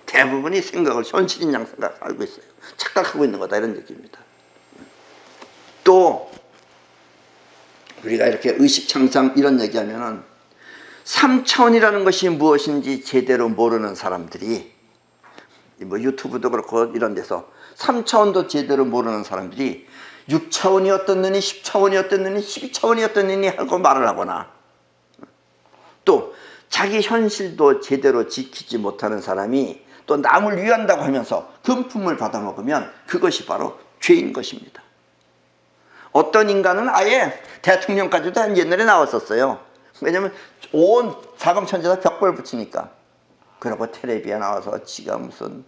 S2: 대부분이 생각을 현실인 양 생각하고 있어요. 착각하고 있는 거다 이런 얘기입니다. 또 우리가 이렇게 의식창상 이런 얘기하면은 3차원이라는 것이 무엇인지 제대로 모르는 사람들이, 뭐 유튜브도 그렇고 이런 데서 3차원도 제대로 모르는 사람들이 6차원이 어떻느니 10차원이 어떻느니 12차원이 어떻느니 하고 말을 하거나, 또 자기 현실도 제대로 지키지 못하는 사람이 또 남을 위한다고 하면서 금품을 받아먹으면 그것이 바로 죄인 것입니다. 어떤 인간은 아예 대통령까지도 한 옛날에 나왔었어요. 왜냐면 온 사방천지에다 벽벌 붙이니까. 그러고 텔레비에 나와서 지가 무슨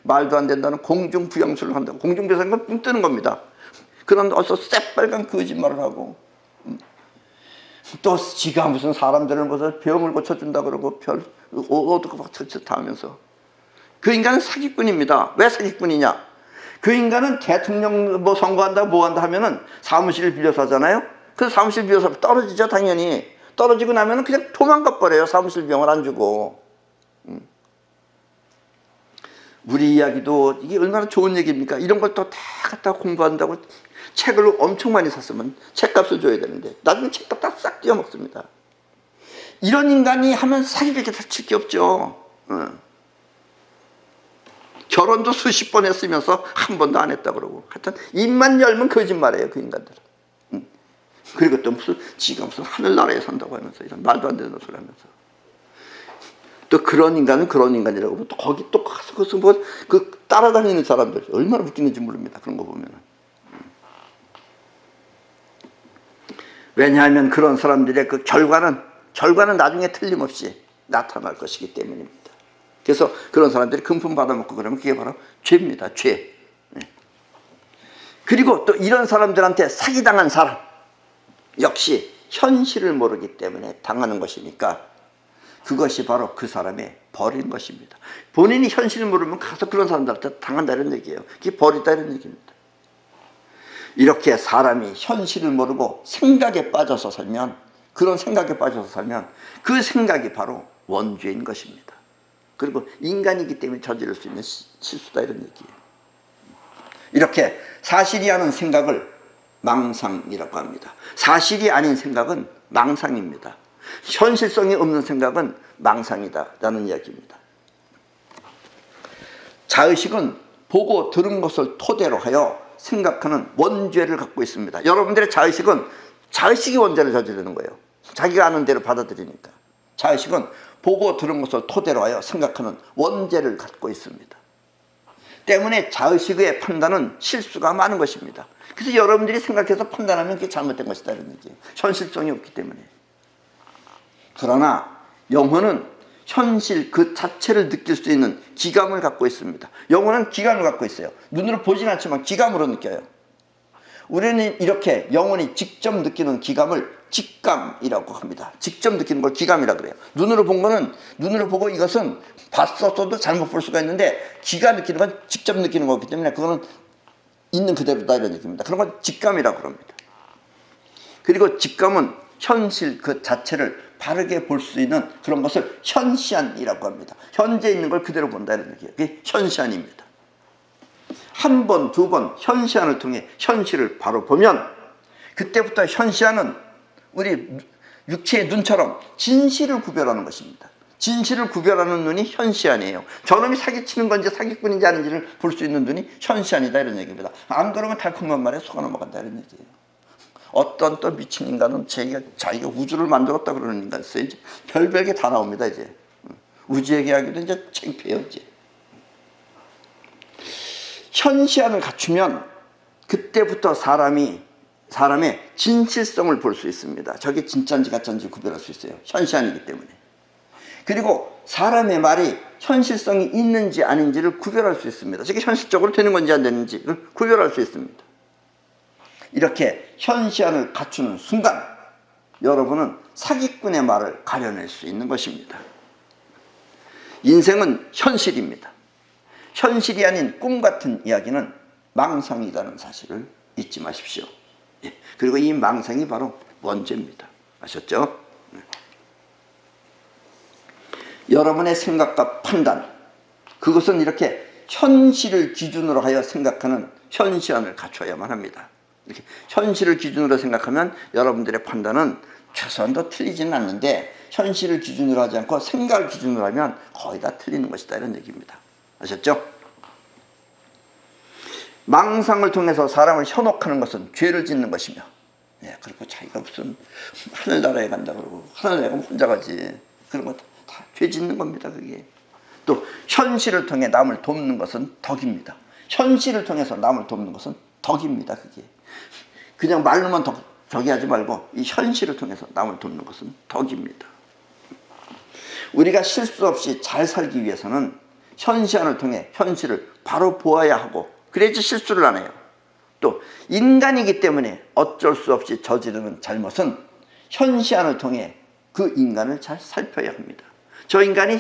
S2: 말도 안 된다는 공중부양술을 한다고. 공중부양술은 건 붕 뜨는 겁니다. 그런 어서 새빨간 거짓말을 하고, 또 지가 무슨 사람들을 무슨 병을 고쳐준다 그러고 별 어떻게 막 다 하면서. 그 인간은 사기꾼입니다. 왜 사기꾼이냐? 그 인간은 대통령 뭐 선거한다 뭐 한다 하면은 사무실을 빌려서 하잖아요. 그래서 사무실 빌려서 떨어지죠. 당연히 떨어지고 나면은 그냥 도망가 버려요. 사무실 비용을 안 주고. 우리 이야기도 이게 얼마나 좋은 얘기입니까? 이런 걸 또 다 갖다 공부한다고 책을 엄청 많이 샀으면 책값을 줘야 되는데 나중에 책값 다 싹 띄어먹습니다. 이런 인간이 하면 사기밖에 다칠 게 없죠. 결혼도 수십 번 했으면서 한 번도 안 했다 그러고, 하여튼 입만 열면 거짓말이에요 그 인간들은. 그리고 또 무슨 지가 무슨 하늘나라에 산다고 하면서 이런 말도 안 되는 소리 하면서, 또 그런 인간은 그런 인간이라고 하면 또 거기 또 가서 거기서 뭐 그 따라다니는 사람들 얼마나 웃기는지 모릅니다. 그런 거 보면은. 왜냐하면 그런 사람들의 그 결과는 나중에 틀림없이 나타날 것이기 때문입니다. 그래서 그런 사람들이 금품 받아먹고 그러면 그게 바로 죄입니다. 죄. 그리고 또 이런 사람들한테 사기당한 사람 역시 현실을 모르기 때문에 당하는 것이니까 그것이 바로 그 사람의 벌인 것입니다. 본인이 현실을 모르면 가서 그런 사람들한테 당한다는 얘기예요. 그게 벌이다 이런 얘기입니다. 이렇게 사람이 현실을 모르고 생각에 빠져서 살면, 그런 생각에 빠져서 살면 그 생각이 바로 원죄인 것입니다. 그리고 인간이기 때문에 저지를 수 있는 실수다 이런 얘기예요. 이렇게 사실이 아닌 생각을 망상이라고 합니다. 사실이 아닌 생각은 망상입니다. 현실성이 없는 생각은 망상이다라는 이야기입니다. 자의식은 보고 들은 것을 토대로 하여 생각하는 원죄를 갖고 있습니다. 여러분들의 자의식은 자의식이 원죄를 저지르는 거예요. 자기가 아는 대로 받아들이니까. 자의식은 보고 들은 것을 토대로 하여 생각하는 원죄를 갖고 있습니다. 때문에 자의식의 판단은 실수가 많은 것입니다. 그래서 여러분들이 생각해서 판단하면 그게 잘못된 것이다 이런 얘기예요. 현실성이 없기 때문에. 그러나 영혼은 현실 그 자체를 느낄 수 있는 기감을 갖고 있습니다. 영혼은 기감을 갖고 있어요. 눈으로 보진 않지만 기감으로 느껴요. 우리는 이렇게 영혼이 직접 느끼는 기감을 직감이라고 합니다. 직접 느끼는 걸 기감이라고 그래요. 눈으로 본 거는 눈으로 보고 이것은 봤었어도 잘못 볼 수가 있는데, 기가 느끼는 건 직접 느끼는 거기 때문에 그거는 있는 그대로다 이런 얘기입니다. 그런 건 직감이라고 합니다. 그리고 직감은 현실 그 자체를 바르게 볼 수 있는 그런 것을 현시안이라고 합니다. 현재 있는 걸 그대로 본다는 얘기예요. 그게 현시안입니다. 한 번, 두 번 현시안을 통해 현실을 바로 보면 그때부터 현시안은 우리 육체의 눈처럼 진실을 구별하는 것입니다. 진실을 구별하는 눈이 현시안이에요. 저놈이 사기치는 건지 사기꾼인지 아닌지를 볼 수 있는 눈이 현시안이다 이런 얘기입니다. 안 그러면 달콤한 말에 속아 넘어간다 이런 얘기예요. 어떤 또 미친 인간은 자기가 우주를 만들었다 그러는 인간이 있어요. 이제 별별 게 다 나옵니다. 이제 우주 얘기하기도 이제 창피해요. 이제 현시안을 갖추면 그때부터 사람의 진실성을 볼 수 있습니다. 저게 진짜인지 가짜인지 구별할 수 있어요. 현시안이기 때문에. 그리고 사람의 말이 현실성이 있는지 아닌지를 구별할 수 있습니다. 저게 현실적으로 되는 건지 안 되는지 구별할 수 있습니다. 이렇게 현시안을 갖추는 순간 여러분은 사기꾼의 말을 가려낼 수 있는 것입니다. 인생은 현실입니다. 현실이 아닌 꿈 같은 이야기는 망상이라는 사실을 잊지 마십시오. 그리고 이 망상이 바로 원죄입니다. 아셨죠? 여러분의 생각과 판단, 그것은 이렇게 현실을 기준으로 하여 생각하는 현시안을 갖춰야만 합니다. 이렇게 현실을 기준으로 생각하면 여러분들의 판단은 최소한도 틀리지는 않는데 현실을 기준으로 하지 않고 생각을 기준으로 하면 거의 다 틀리는 것이다 이런 얘기입니다. 아셨죠? 망상을 통해서 사람을 현혹하는 것은 죄를 짓는 것이며, 그리고 자기가 무슨 하늘나라에 간다 그러고 하늘나라에 가면 혼자 가지 그런 거 다 죄 짓는 겁니다. 그게 또 현실을 통해 남을 돕는 것은 덕입니다. 현실을 통해서 남을 돕는 것은 덕입니다. 그게 그냥 말로만 덕이 하지 말고 이 현실을 통해서 남을 돕는 것은 덕입니다. 우리가 실수 없이 잘 살기 위해서는 현시안을 통해 현실을 바로 보아야 하고 그래야지 실수를 안 해요. 또 인간이기 때문에 어쩔 수 없이 저지르는 잘못은 현시안을 통해 그 인간을 잘 살펴야 합니다. 저 인간이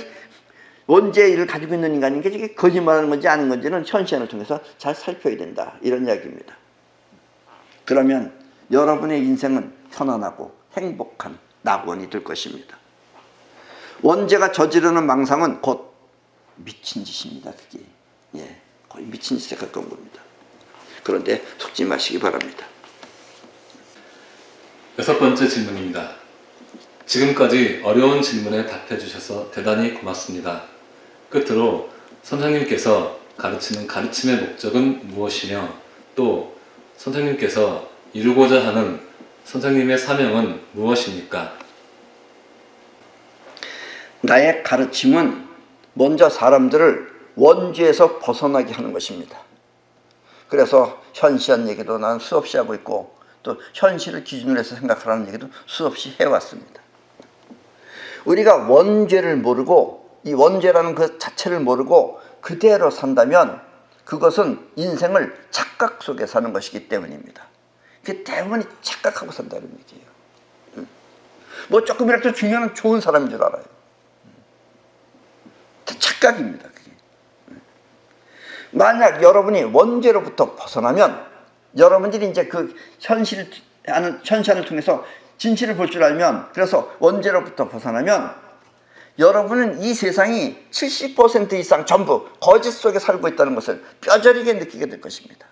S2: 원죄의 일을 가지고 있는 인간인 게 이게 거짓말하는 건지 아닌 건지는 현시안을 통해서 잘 살펴야 된다 이런 이야기입니다. 그러면 여러분의 인생은 편안하고 행복한 낙원이 될 것입니다. 원죄가 저지르는 망상은 곧 미친 짓입니다. 그게 거의 미친 짓에 가까운 겁니다. 그런데 속지 마시기 바랍니다.
S1: 6번째 질문입니다. 지금까지 어려운 질문에 답해 주셔서 대단히 고맙습니다. 끝으로 선생님께서 가르치는 가르침의 목적은 무엇이며 또 선생님께서 이루고자 하는 선생님의 사명은 무엇입니까?
S2: 나의 가르침은 먼저 사람들을 원죄에서 벗어나게 하는 것입니다. 그래서 현시안 얘기도 난 수없이 하고 있고 또 현실을 기준으로 해서 생각하라는 얘기도 수없이 해왔습니다. 우리가 원죄를 모르고 이 원죄라는 그 자체를 모르고 그대로 산다면 그것은 인생을 착각 속에 사는 것이기 때문입니다. 그 때문에 착각하고 산다는 얘기예요. 뭐 조금이라도 주면 좋은 사람인 줄 알아요. 다 착각입니다. 그게. 만약 여러분이 원죄로부터 벗어나면 여러분들이 이제 그 현시안을 통해서 진실을 볼 줄 알면 그래서 원죄로부터 벗어나면 여러분은 이 세상이 70% 이상 전부 거짓 속에 살고 있다는 것을 뼈저리게 느끼게 될 것입니다.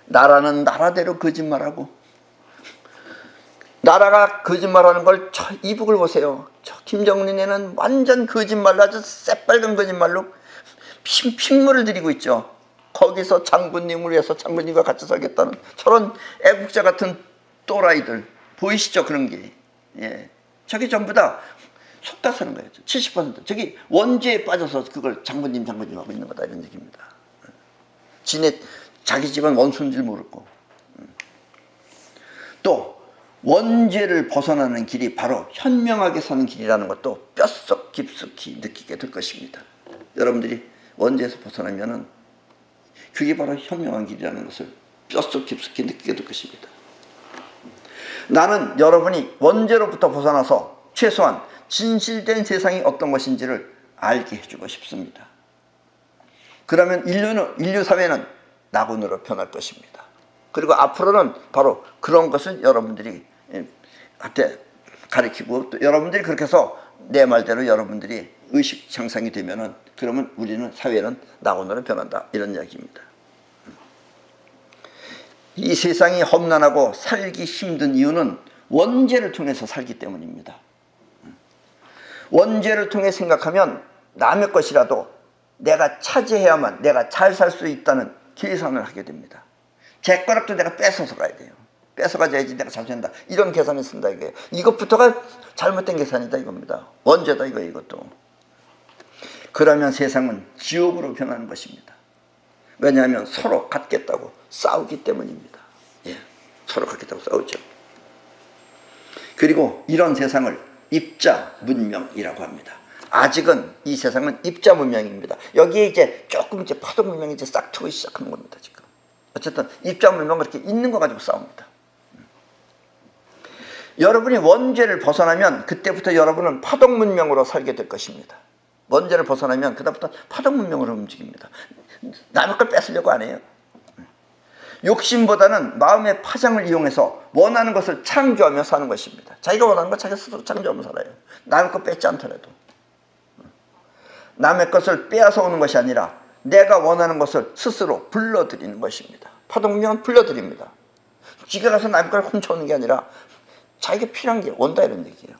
S2: 나라는 나라대로 거짓말하고 나라가 거짓말하는 걸 이북을 보세요. 저 김정린에는 완전 거짓말로 아주 새빨간 거짓말로 핏물을 들이고 있죠. 거기서 장군님을 위해서 장군님과 같이 살겠다는 저런 애국자 같은 또라이들 보이시죠? 그런 게 저게 전부 다 속다 사는 거예요. 70% 저기 원죄에 빠져서 그걸 장군님 하고 있는 거다 이런 얘기입니다. 자기 집안 원수인 줄 모르고 또 원죄를 벗어나는 길이 바로 현명하게 사는 길이라는 것도 뼛속 깊숙이 느끼게 될 것입니다. 여러분들이 원죄에서 벗어나면은 그게 바로 현명한 길이라는 것을 뼛속 깊숙이 느끼게 될 것입니다. 나는 여러분이 원죄로부터 벗어나서 최소한 진실된 세상이 어떤 것인지를 알게 해주고 싶습니다. 그러면 인류 사회는 낙원으로 변할 것입니다. 그리고 앞으로는 바로 그런 것을 여러분들이 한테 가르치고 또 여러분들이 그렇게 해서 내 말대로 여러분들이 의식 향상이 되면은 그러면 우리는 사회는 나 오늘은 변한다 이런 이야기입니다. 이 세상이 험난하고 살기 힘든 이유는 원죄를 통해서 살기 때문입니다. 원죄를 통해 생각하면 남의 것이라도 내가 차지해야만 내가 잘 살 수 있다는 계산을 하게 됩니다. 제 거라도 내가 뺏어서 가야 돼요. 뺏어가야지 내가 잘 된다. 이런 계산을 쓴다 이거예요. 이것부터가 잘못된 계산이다 이겁니다. 원죄다 이거예요. 이것도. 그러면 세상은 지옥으로 변하는 것입니다. 왜냐하면 서로 갖겠다고 싸우기 때문입니다. 예, 서로 갖겠다고 싸우죠. 그리고 이런 세상을 입자 문명이라고 합니다. 아직은 이 세상은 입자 문명입니다. 여기에 이제 조금 이제 파동 문명이 이제 싹 트기 시작하는 겁니다. 지금. 어쨌든 입자 문명은 이렇게 있는 거 가지고 싸웁니다. 여러분이 원죄를 벗어나면 그때부터 여러분은 파동 문명으로 살게 될 것입니다. 원죄를 벗어나면 그다음부터 파동 문명으로 움직입니다. 남의 걸 뺏으려고 안 해요. 욕심보다는 마음의 파장을 이용해서 원하는 것을 창조하며 사는 것입니다. 자기가 원하는 거 자기가 스스로 창조하며 살아요. 남의 거 뺏지 않더라도. 남의 것을 빼앗아 오는 것이 아니라 내가 원하는 것을 스스로 불러들이는 것입니다. 파동 문명은 불러들입니다. 지가 가서 남의 걸 훔쳐오는 게 아니라 자기가 필요한 게 온다 이런 얘기예요.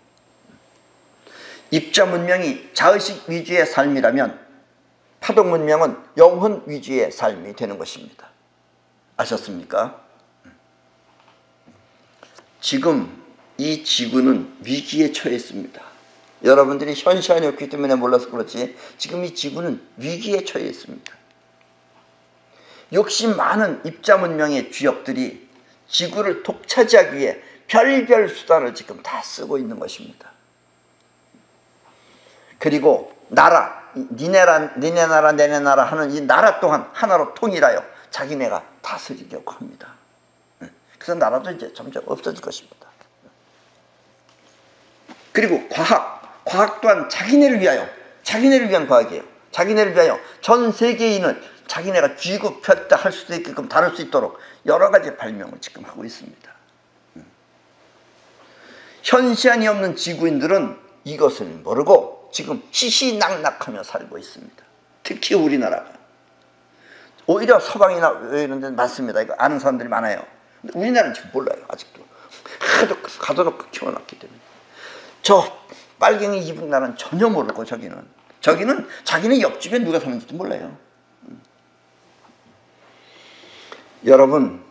S2: 입자 문명이 자의식 위주의 삶이라면 파동 문명은 영혼 위주의 삶이 되는 것입니다. 아셨습니까? 지금 이 지구는 위기에 처해 있습니다. 여러분들이 현시안이 없기 때문에 몰라서 그렇지 지금 이 지구는 위기에 처해 있습니다. 욕심 많은 입자 문명의 쥐역들이 지구를 독차지하기 위해 별별 수단을 지금 다 쓰고 있는 것입니다. 그리고 나라, 니네 나라 내내 나라 하는 이 나라 또한 하나로 통일하여 자기네가 다스리려고 합니다. 그래서 나라도 이제 점점 없어질 것입니다. 그리고 과학 또한 자기네를 위한 과학이에요. 자기네를 위하여 전 세계인을 자기네가 쥐고 폈다 할 수도 있게끔 다룰 수 있도록 여러 가지 발명을 지금 하고 있습니다. 현시안이 없는 지구인들은 이것을 모르고 지금 시시낙낙하며 살고 있습니다. 특히 우리나라가. 오히려 서방이나 이런 데는 많습니다. 이거 아는 사람들이 많아요. 근데 우리나라는 지금 몰라요. 아직도. 하도 가둬놓고 키워놨기 때문에. 저 빨갱이 이북 나라는 전혀 모르고 저기는 자기는 옆집에 누가 사는지도 몰라요. 여러분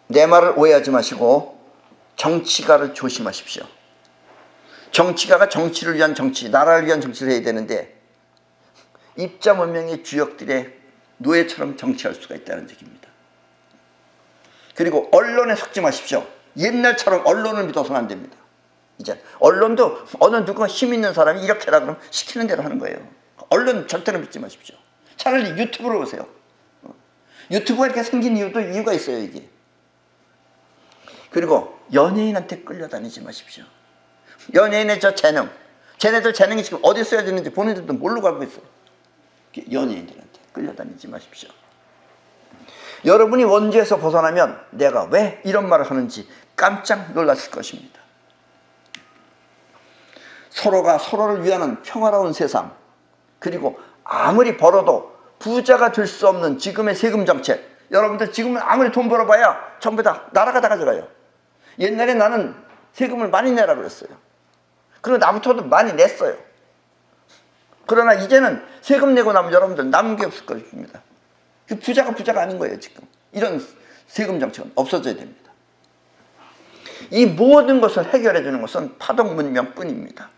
S2: 내 말을 오해하지 마시고 정치가를 조심하십시오. 정치가가 정치를 위한 정치, 나라를 위한 정치를 해야 되는데 입자 문명의 주역들의 노예처럼 정치할 수가 있다는 얘기입니다. 그리고 언론에 속지 마십시오. 옛날처럼 언론을 믿어서는 안 됩니다. 이제 언론도 어느 누가 힘 있는 사람이 이렇게 하라 그러면 시키는 대로 하는 거예요. 언론 절대로 믿지 마십시오. 차라리 유튜브로 오세요. 유튜브가 이렇게 생긴 이유가 있어요. 이게. 그리고 연예인한테 끌려다니지 마십시오. 연예인의 저 쟤네들 재능이 지금 어디 써야 되는지 본인들도 모르고 하고 있어요. 연예인들한테 끌려다니지 마십시오. 여러분이 원죄에서 벗어나면 내가 왜 이런 말을 하는지 깜짝 놀라실 것입니다. 서로가 서로를 위하는 평화로운 세상, 그리고 아무리 벌어도 부자가 될 수 없는 지금의 세금 정책. 여러분들 지금은 아무리 돈 벌어봐야 전부 다 나라가 다 가져가요. 옛날에 나는 세금을 많이 내라 그랬어요. 그리고 나부터도 많이 냈어요. 그러나 이제는 세금 내고 나면 여러분들 남은 게 없을 것입니다. 부자가 아닌 거예요. 지금 이런 세금 정책은 없어져야 됩니다. 이 모든 것을 해결해 주는 것은 파동 문명뿐입니다.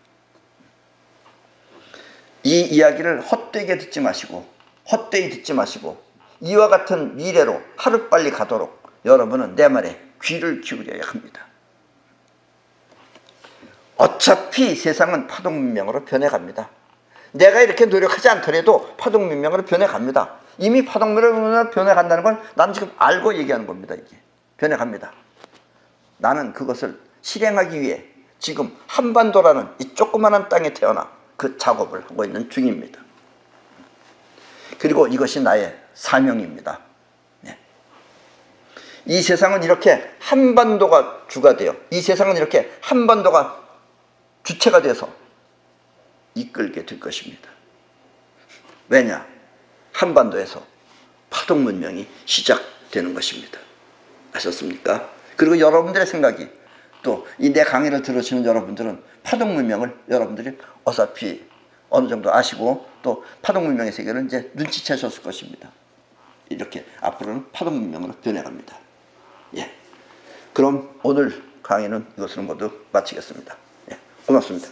S2: 이 이야기를 헛되이 듣지 마시고 이와 같은 미래로 하루빨리 가도록 여러분은 내 말에 귀를 기울여야 합니다. 어차피 세상은 파동 문명으로 변해갑니다. 내가 이렇게 노력하지 않더라도 파동 문명으로 변해갑니다. 이미 파동 문명으로 변해간다는 걸 나는 지금 알고 얘기하는 겁니다. 이게 변해갑니다. 나는 그것을 실행하기 위해 지금 한반도라는 이 조그마한 땅에 태어나 그 작업을 하고 있는 중입니다. 그리고 이것이 나의 사명입니다. 네. 이 세상은 이렇게 한반도가 주가 돼요. 이 세상은 이렇게 한반도가 주체가 돼서 이끌게 될 것입니다. 왜냐? 한반도에서 파동 문명이 시작되는 것입니다. 아셨습니까? 그리고 여러분들의 생각이 또 이 내 강의를 들으시는 여러분들은 파동 문명을 여러분들이 어차피 어느 정도 아시고 또 파동 문명의 세계를 이제 눈치채셨을 것입니다. 이렇게 앞으로는 파동 문명으로 변해갑니다. 예. 그럼 오늘 강의는 이것으로 모두 마치겠습니다. 예. 고맙습니다.